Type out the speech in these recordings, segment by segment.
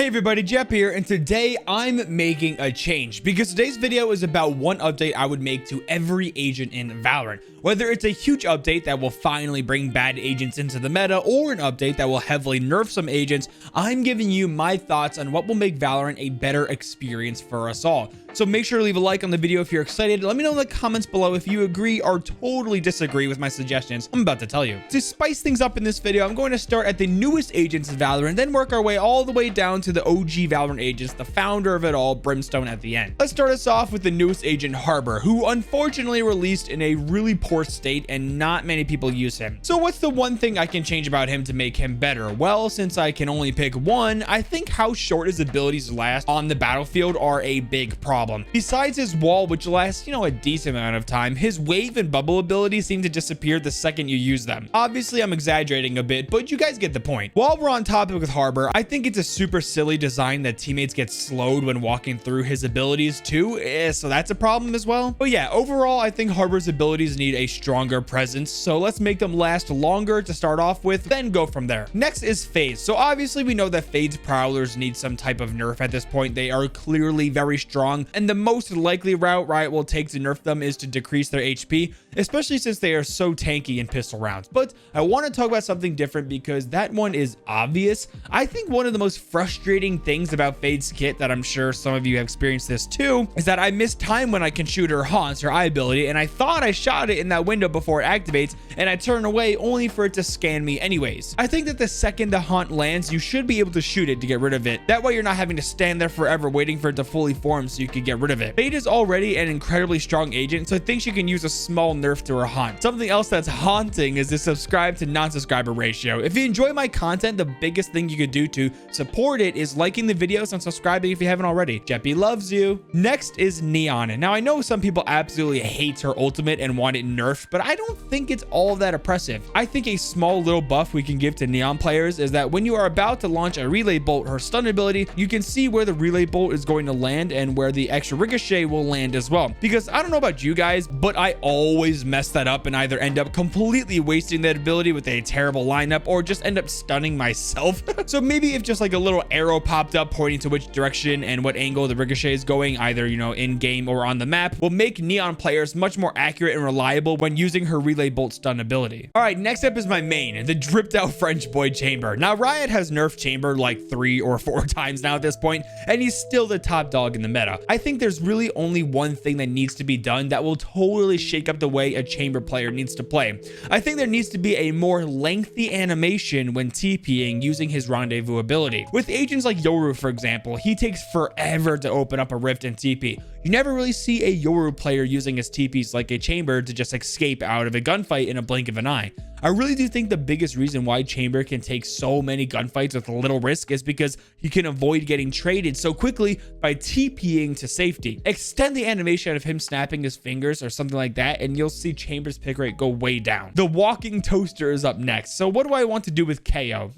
Hey everybody, Jeppy here, and today I'm making a change because today's video is about one update I would make to every agent in Valorant. Whether it's a huge update that will finally bring bad agents into the meta or an update that will heavily nerf some agents, I'm giving you my thoughts on what will make Valorant a better experience for us all. So make sure to leave a like on the video if you're excited. Let me know in the comments below if you agree or totally disagree with my suggestions I'm about to tell you. To spice things up in this video, I'm going to start at the newest agents in Valorant, then work our way all the way down to the OG Valorant agents, the founder of it all, Brimstone, at the end. Let's start us off with the newest agent, Harbor, who unfortunately released in a really poor state and not many people use him. So what's the one thing I can change about him to make him better? Well, since I can only pick one, I think how short his abilities last on the battlefield are a big problem. Besides his wall, which lasts, a decent amount of time, his wave and bubble abilities seem to disappear the second you use them. Obviously, I'm exaggerating a bit, but you guys get the point. While we're on topic with Harbor, I think it's a super silly design that teammates get slowed when walking through his abilities too, so that's a problem as well. But yeah, overall, I think Harbor's abilities need a stronger presence, so let's make them last longer to start off with, then go from there. Next is Phase. So obviously, we know that Phade's Prowlers need some type of nerf at this point. They are clearly very strong, and the most likely route Riot will take to nerf them is to decrease their HP, especially since they are so tanky in pistol rounds. But I want to talk about something different because that one is obvious. I think one of the most frustrating things about Phade's kit, that I'm sure some of you have experienced this too, is that I miss time when I can shoot her haunts, her eye ability, and I thought I shot it in that window before it activates, and I turn away only for it to scan me anyways. I think that the second the haunt lands, you should be able to shoot it to get rid of it. That way you're not having to stand there forever waiting for it to fully form so you can get rid of it. Phade is already an incredibly strong agent, so I think she can use a small nerf to her haunt. Something else that's haunting is the subscribe to non-subscriber ratio. If you enjoy my content, the biggest thing you could do to support it is liking the videos and subscribing if you haven't already. Jeppy loves you. Next is Neon. Now I know some people absolutely hate her ultimate and want it nerfed, but I don't think it's all that oppressive. I think a small little buff we can give to Neon players is that when you are about to launch a relay bolt, her stun ability, you can see where the relay bolt is going to land and where the extra ricochet will land as well. Because I don't know about you guys, but I always mess that up and either end up completely wasting that ability with a terrible lineup or just end up stunning myself. So maybe if just like a little arrow popped up pointing to which direction and what angle the ricochet is going, either in game or on the map, will make Neon players much more accurate and reliable when using her relay bolt stun ability. All right, next up is my main, the dripped out French boy Chamber. Now Riot has nerfed Chamber like 3 or 4 times now at this point, and he's still the top dog in the meta. I think there's really only one thing that needs to be done that will totally shake up the way a Chamber player needs to play. I think there needs to be a more lengthy animation when TPing using his rendezvous ability. With agents like Yoru, for example, he takes forever to open up a rift and TP. You never really see a Yoru player using his TPs like a Chamber to just escape out of a gunfight in a blink of an eye. I really do think the biggest reason why Chamber can take so many gunfights with little risk is because he can avoid getting traded so quickly by TPing to safety. Extend the animation of him snapping his fingers or something like that, and you'll see Chamber's pick rate go way down. The walking toaster is up next. So what do I want to do with KO?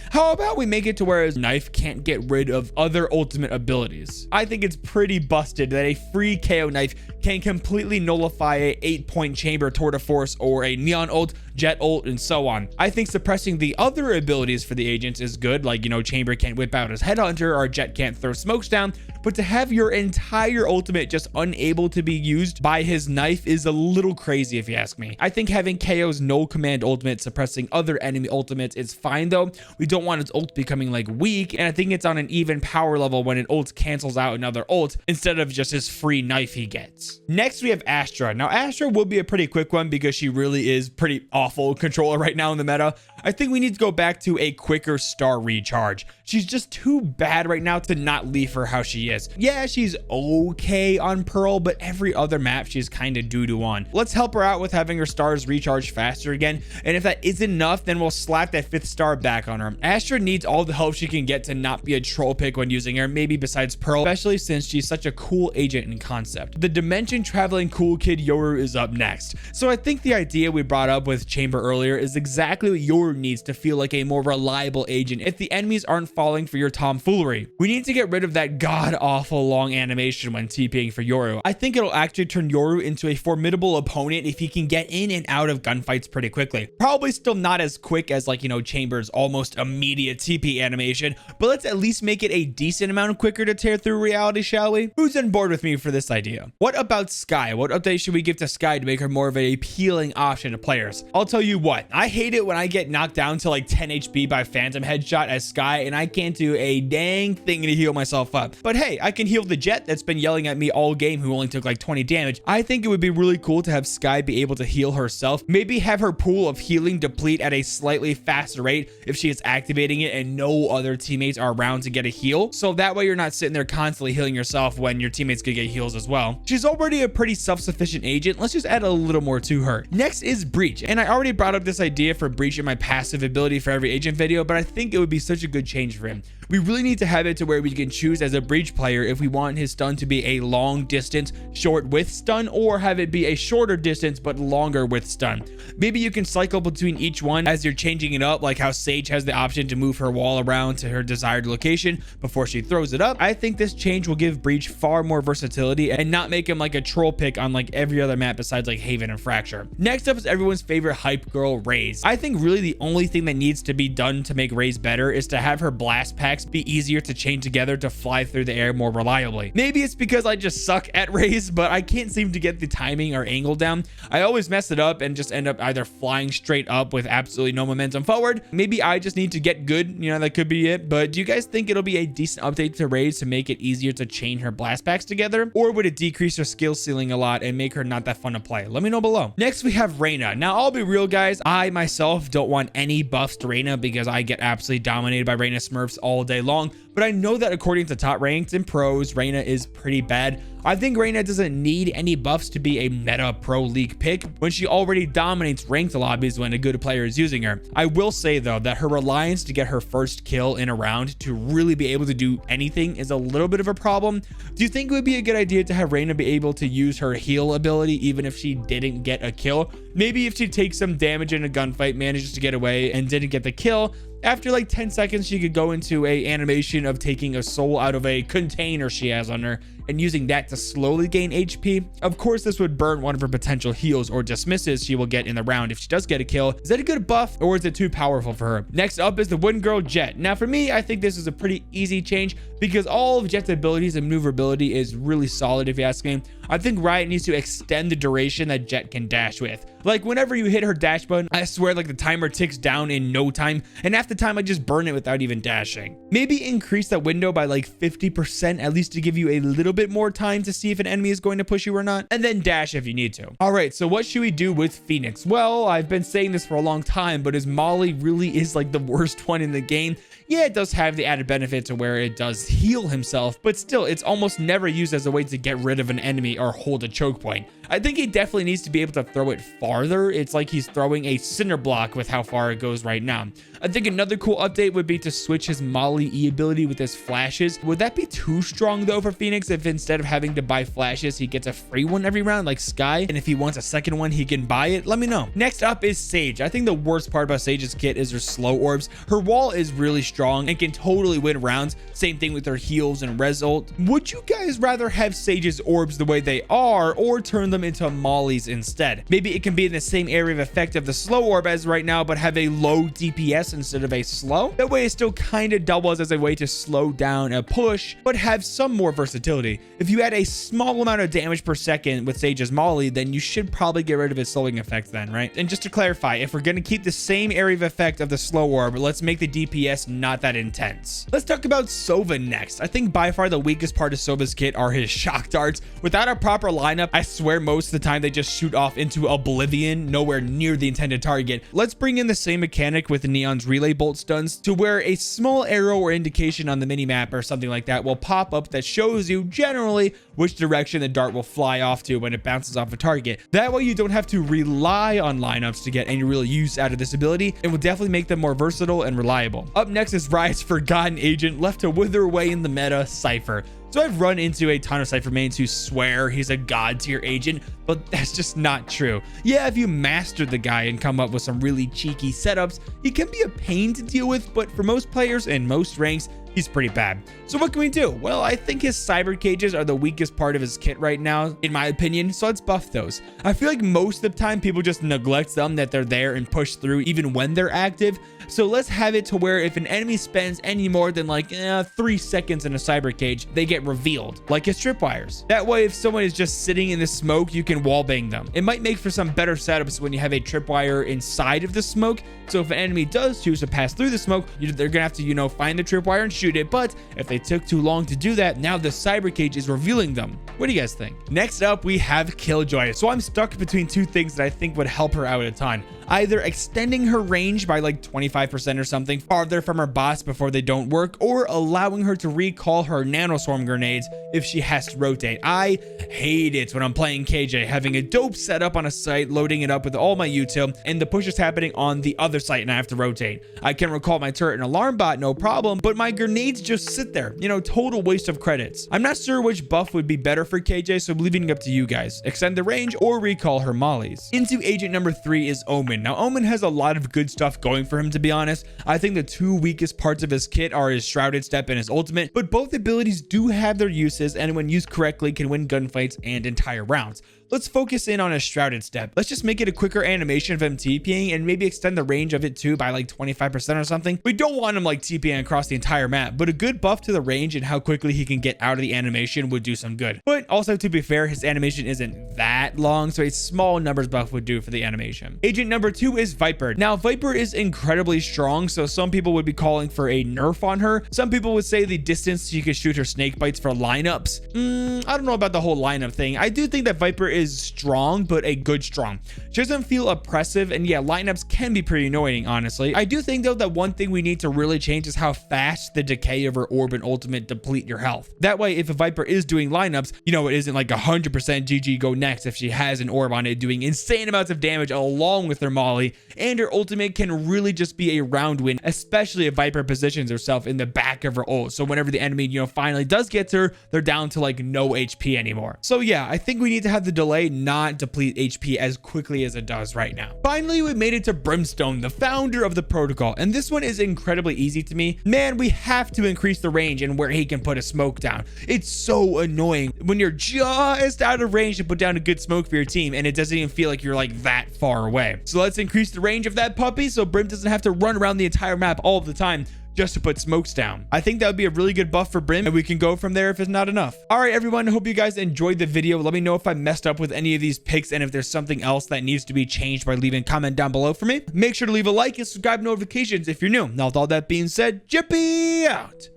How about we make it to where his knife can't get rid of other ultimate abilities? I think it's pretty busted that a free KO knife can completely nullify a 8-point Chamber tour de force or a Neon ult, Jet ult, and so on. I think suppressing the other abilities for the agents is good, like Chamber can't whip out his headhunter or Jet can't throw smokes down, but to have your entire ultimate just unable to be used by his knife is a little crazy if you ask me. I think having KO's no command ultimate suppressing other enemy ultimates is fine though. We don't want his ult becoming like weak, and I think it's on an even power level when an ult cancels out another ult instead of just his free knife he gets. Next we have Astra. Now Astra will be a pretty quick one because she really is pretty awful controller right now in the meta. I think we need to go back to a quicker star recharge. She's just too bad right now to not leave her how she is. Yeah, she's okay on Pearl, but every other map she's kind of doo-doo on. Let's help her out with having her stars recharge faster again, and if that isn't enough, then we'll slap that 5th star back on her. Astra needs all the help she can get to not be a troll pick when using her, maybe besides Pearl, especially since she's such a cool agent in concept. The dimension traveling cool kid Yoru is up next. So I think the idea we brought up with Chamber earlier is exactly what Yoru Yoru needs to feel like a more reliable agent if the enemies aren't falling for your tomfoolery. We need to get rid of that god-awful long animation when TPing for Yoru. I think it'll actually turn Yoru into a formidable opponent if he can get in and out of gunfights pretty quickly. Probably still not as quick as, like, you know, Chamber's almost immediate TP animation, but let's at least make it a decent amount quicker to tear through reality, shall we? Who's on board with me for this idea? What about Skye? What update should we give to Skye to make her more of an appealing option to players? I'll tell you what, I hate it when I get knocked down to like 10 HP by Phantom Headshot as Skye and I can't do a dang thing to heal myself up. But hey, I can heal the Jett that's been yelling at me all game who only took like 20 damage. I think it would be really cool to have Skye be able to heal herself. Maybe have her pool of healing deplete at a slightly faster rate if she is activating it and no other teammates are around to get a heal. So that way you're not sitting there constantly healing yourself when your teammates could get heals as well. She's already a pretty self-sufficient agent. Let's just add a little more to her. Next is Breach. And I already brought up this idea for Breach in my passive ability for every agent video, but I think it would be such a good change for him. We really need to have it to where we can choose as a Breach player if we want his stun to be a long distance short width stun, or have it be a shorter distance but longer width stun. Maybe you can cycle between each one as you're changing it up, like how Sage has the option to move her wall around to her desired location before she throws it up. I think this change will give Breach far more versatility and not make him like a troll pick on like every other map besides like Haven and Fracture. Next up is everyone's favorite hype girl, Raze. I think really the only thing that needs to be done to make Raze better is to have her blast packs be easier to chain together to fly through the air more reliably. Maybe it's because I just suck at Raze, but I can't seem to get the timing or angle down. I always mess it up and just end up either flying straight up with absolutely no momentum forward. Maybe I just need to get good, you know, that could be it. But do you guys think it'll be a decent update to Raze to make it easier to chain her blast packs together, or would it decrease her skill ceiling a lot and make her not that fun to play? Let me know below. Next we have Reyna. Now I'll be real, guys, I myself don't want any buffs to Reyna because I get absolutely dominated by Reyna smurfs all day long, but I know that according to top ranked and pros, Reyna is pretty bad. I think Reyna doesn't need any buffs to be a meta pro league pick when she already dominates ranked lobbies when a good player is using her. I will say though that her reliance to get her first kill in a round to really be able to do anything is a little bit of a problem. Do you think it would be a good idea to have Reyna be able to use her heal ability even if she didn't get a kill? Maybe if she takes some damage in a gunfight, manages to get away and didn't get the kill, after like 10 seconds she could go into a animation of taking a soul out of a container she has on her and using that to slowly gain HP. Of course, this would burn one of her potential heals or dismisses she will get in the round if she does get a kill. Is that a good buff or is it too powerful for her? Next up is the Wooden Girl Jett. Now for me, I think this is a pretty easy change because all of Jett's abilities and maneuverability is really solid if you ask me. I think Riot needs to extend the duration that Jett can dash with. Like whenever you hit her dash button, I swear like the timer ticks down in no time, and half the time I just burn it without even dashing. Maybe increase that window by like 50% at least to give you a little bit more time to see if an enemy is going to push you or not, and then dash if you need to. All right, so what should we do with Phoenix? Well, I've been saying this for a long time, but his Molly really is like the worst one in the game. Yeah, it does have the added benefit to where it does heal himself, but still, it's almost never used as a way to get rid of an enemy or hold a choke point. I think he definitely needs to be able to throw it farther. It's like he's throwing a cinder block with how far it goes right now. I think another cool update would be to switch his Molly E ability with his flashes. Would that be too strong though for Phoenix if instead of having to buy flashes, he gets a free one every round like Skye? And if he wants a second one, he can buy it? Let me know. Next up is Sage. I think the worst part about Sage's kit is her slow orbs. Her wall is really strong and can totally win rounds. Same thing with her heals and res ult. Would you guys rather have Sage's orbs the way they are or turn them into Mollies instead? Maybe it can be in the same area of effect of the slow orb as right now, but have a low DPS instead of a slow. That way it still kind of doubles as a way to slow down a push, but have some more versatility. If you add a small amount of damage per second with Sage's Molly, then you should probably get rid of its slowing effect then, right? And just to clarify, if we're going to keep the same area of effect of the slow orb, let's make the DPS not that intense. Let's talk about Sova next. I think by far the weakest part of Sova's kit are his shock darts. Without a proper lineup, I swear most of the time they just shoot off into oblivion, nowhere near the intended target. Let's bring in the same mechanic with Neon's relay bolt stuns to where a small arrow or indication on the minimap or something like that will pop up that shows you generally which direction the dart will fly off to when it bounces off a target. That way you don't have to rely on lineups to get any real use out of this ability, and will definitely make them more versatile and reliable. Up next is is Riot's forgotten agent left to wither away in the meta, Cypher. So I've run into a ton of Cypher mains who swear he's a god tier agent, but that's just not true. Yeah, if you master the guy and come up with some really cheeky setups, he can be a pain to deal with, but for most players and most ranks, he's pretty bad. So what can we do? Well, I think his cyber cages are the weakest part of his kit right now, in my opinion, so let's buff those. I feel like most of the time people just neglect them, that they're there and push through even when they're active. So let's have it to where if an enemy spends any more than like 3 seconds in a cyber cage, they get revealed, like his tripwires. That way, if someone is just sitting in the smoke, you can wallbang them. It might make for some better setups when you have a tripwire inside of the smoke. So if an enemy does choose to pass through the smoke, they're gonna have to, find the tripwire and shoot it. But if they took too long to do that, now the cyber cage is revealing them. What do you guys think? Next up, we have Killjoy. So I'm stuck between two things that I think would help her out a ton. Either extending her range by like 25% or something farther from her bots before they don't work, or allowing her to recall her nanoswarm grenades if she has to rotate. I hate it when I'm playing KJ, having a dope setup on a site, loading it up with all my util, and the push is happening on the other site and I have to rotate. I can recall my turret and alarm bot, no problem, but my grenades just sit there. Total waste of credits. I'm not sure which buff would be better for KJ, so I'm leaving it up to you guys. Extend the range or recall her mollies. Into agent number 3 is Omen. Now, Omen has a lot of good stuff going for him, to be honest. I think the two weakest parts of his kit are his Shrouded Step and his ultimate, but both abilities do have their uses, and when used correctly can win gunfights and entire rounds. Let's focus in on a Shrouded Step. Let's just make it a quicker animation of him TPing and maybe extend the range of it too by like 25% or something. We don't want him like TPing across the entire map, but a good buff to the range and how quickly he can get out of the animation would do some good. But also, to be fair, his animation isn't that long, so a small numbers buff would do for the animation. Agent number 2 is Viper. Now, Viper is incredibly strong, so some people would be calling for a nerf on her. Some people would say the distance she could shoot her snake bites for lineups. I don't know about the whole lineup thing. I do think that Viper is strong, but a good strong. She doesn't feel oppressive, and yeah, lineups can be pretty annoying, honestly. I do think though that one thing we need to really change is how fast the decay of her orb and ultimate deplete your health. That way, if a Viper is doing lineups, it isn't like 100% GG go next if she has an orb on it doing insane amounts of damage along with her molly, and her ultimate can really just be a round win, especially if Viper positions herself in the back of her ult. So whenever the enemy, finally does get to her, they're down to like no HP anymore. So yeah, I think we need to have the delay not deplete HP as quickly as it does right now. Finally, we made it to Brimstone, the founder of the protocol, and this one is incredibly easy to me. Man, we have to increase the range and where he can put a smoke down. It's so annoying when you're just out of range to put down a good smoke for your team and it doesn't even feel like you're like that far away. So let's increase the range of that puppy so Brim doesn't have to run around the entire map all the time just to put smokes down. I think that would be a really good buff for Brim, and we can go from there if it's not enough. All right, everyone, I hope you guys enjoyed the video. Let me know if I messed up with any of these picks and if there's something else that needs to be changed by leaving a comment down below for me. Make sure to leave a like and subscribe notifications if you're new. Now, with all that being said, Jeppy out.